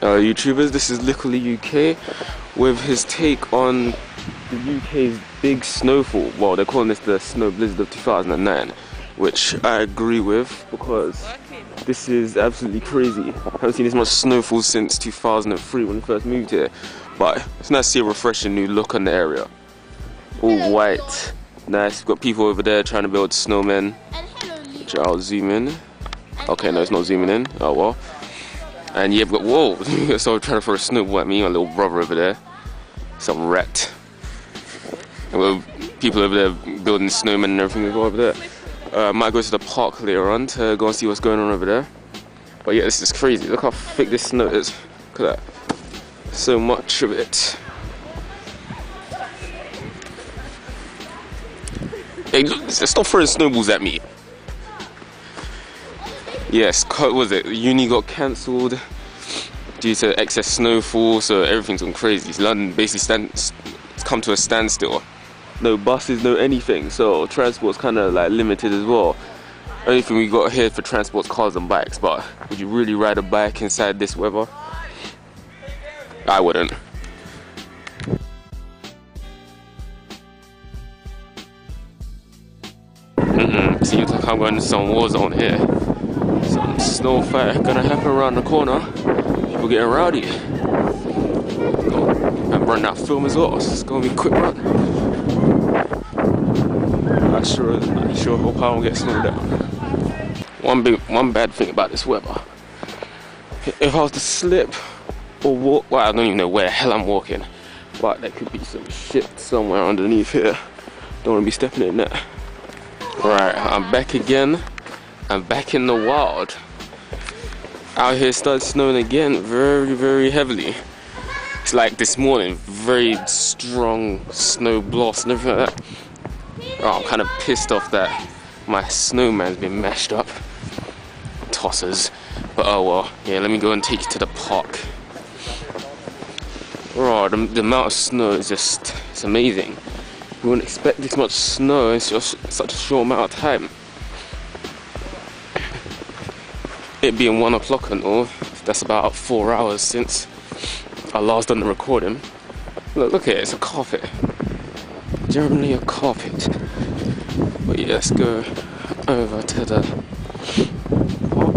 YouTubers. This is Literally UK with his take on the UK's big snowfall. Well, they're calling this the snow blizzard of 2009, which I agree with because this is absolutely crazy. I haven't seen this much snowfall since 2003 when we first moved here, but it's nice to see a refreshing new look on the area. All white, nice. We've got people over there trying to build snowmen, which I'll zoom in. Okay, no, it's not zooming in. Oh well. And yeah, we've got, whoa, so trying to throw a snowball at me, my little brother over there. Some wrecked. And we've people over there building snowmen and everything as well over there. Might go to the park later on to go and see what's going on over there. But yeah, this is crazy. Look how thick this snow is. Look at that. So much of it. Hey, stop throwing snowballs at me. Yes, what was it? Uni got cancelled due to excess snowfall, so everything's gone crazy. London basically it's come to a standstill. No buses, no anything, so transport's kind of like limited as well. Only thing we got here for transport's cars and bikes, but would you really ride a bike inside this weather? I wouldn't. Seems like I'm going to some war zone here. Some snow fight gonna happen around the corner. People getting rowdy. Go and run that film as well. So it's gonna be a quick run. Not sure hope I don't get snowed down. One bad thing about this weather. If I was to slip or walk, well, I don't even know where the hell I'm walking, but there could be some shit somewhere underneath here. Don't want to be stepping in there. Right, I'm back again. I'm back in the wild. Out here started snowing again, very, very heavily. It's like this morning, very strong snow blast and everything like that. Oh, I'm kind of pissed off that my snowman's been mashed up. Tossers. But oh well, yeah, let me go and take you to the park. Oh, the amount of snow is just, it's amazing. You wouldn't expect this much snow in just such a short amount of time. It being 1 o'clock and all, that's about 4 hours since I last done the recording. Look at it, it's a carpet. Generally a carpet. But yeah, let's go over to the park.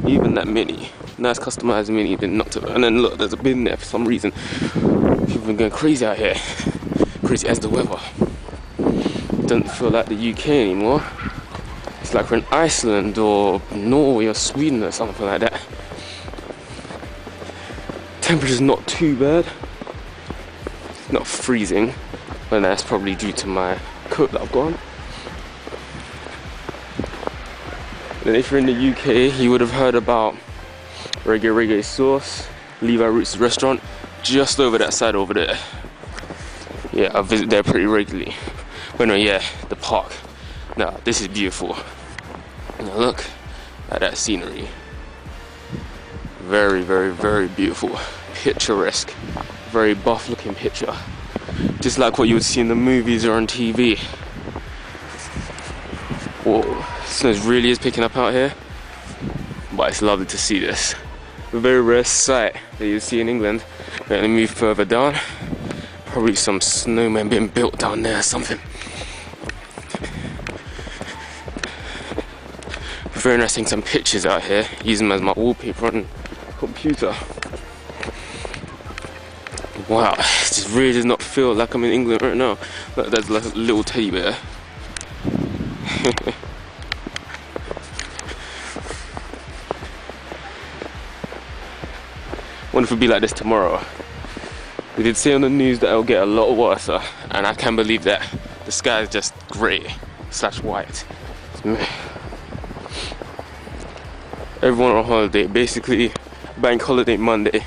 Even that mini, nice customized mini, been knocked over. And then look, there's a bin there for some reason. People have been going crazy out here. Crazy as the weather. Doesn't feel like the UK anymore. It's like we're in Iceland or Norway or Sweden or something like that. Temperature's not too bad. It's not freezing, but that's probably due to my coat that I've got on. Then if you're in the UK, you would have heard about Reggae Sauce, Levi Roots restaurant, just over that side over there. Yeah, I visit there pretty regularly. But no, yeah, the park. Now, this is beautiful. Now look at that scenery. Very, very, very beautiful. Picturesque. Very buff looking picture. Just like what you would see in the movies or on TV. Whoa, snow really is picking up out here. But it's lovely to see this. A very rare sight that you see in England. Let me move further down. Probably some snowmen being built down there or something. Very nice seeing some pictures out here, using them as my wallpaper on computer. Wow, it just really does not feel like I'm in England right now. Look, there's like a little teddy bear. Wonder if it'll be like this tomorrow. They did say on the news that it'll get a lot worse, and I can't believe that. The sky is just grey / white. Everyone on holiday, basically bank holiday Monday.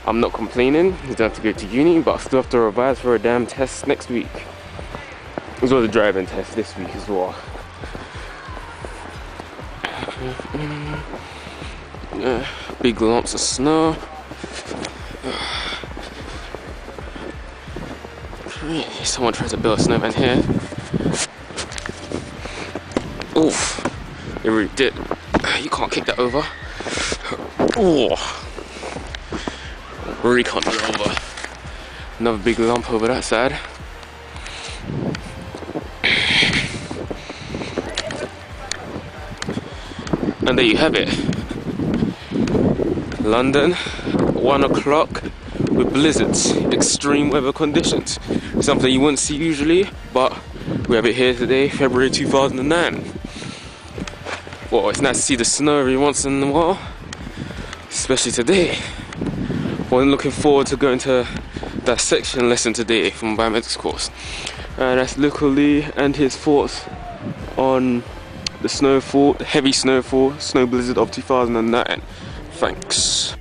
I'm not complaining, I don't have to go to uni, but I still have to revise for a damn test next week. As well as a driving test this week as well. Big lumps of snow. Someone tries to build a snowman here. Oof, it really did. You can't kick that over. Oh, Recon Rover. Another big lump over that side. And there you have it. London, 1 o'clock with blizzards, extreme weather conditions. Something you wouldn't see usually, but we have it here today, February 2009. Well, it's nice to see the snow every once in a while, especially today. Well, I'm looking forward to going to that section lesson today from biomedics course. And that's Luca Lee and his thoughts on the snowfall, the heavy snowfall, snow blizzard of 2009. Thanks.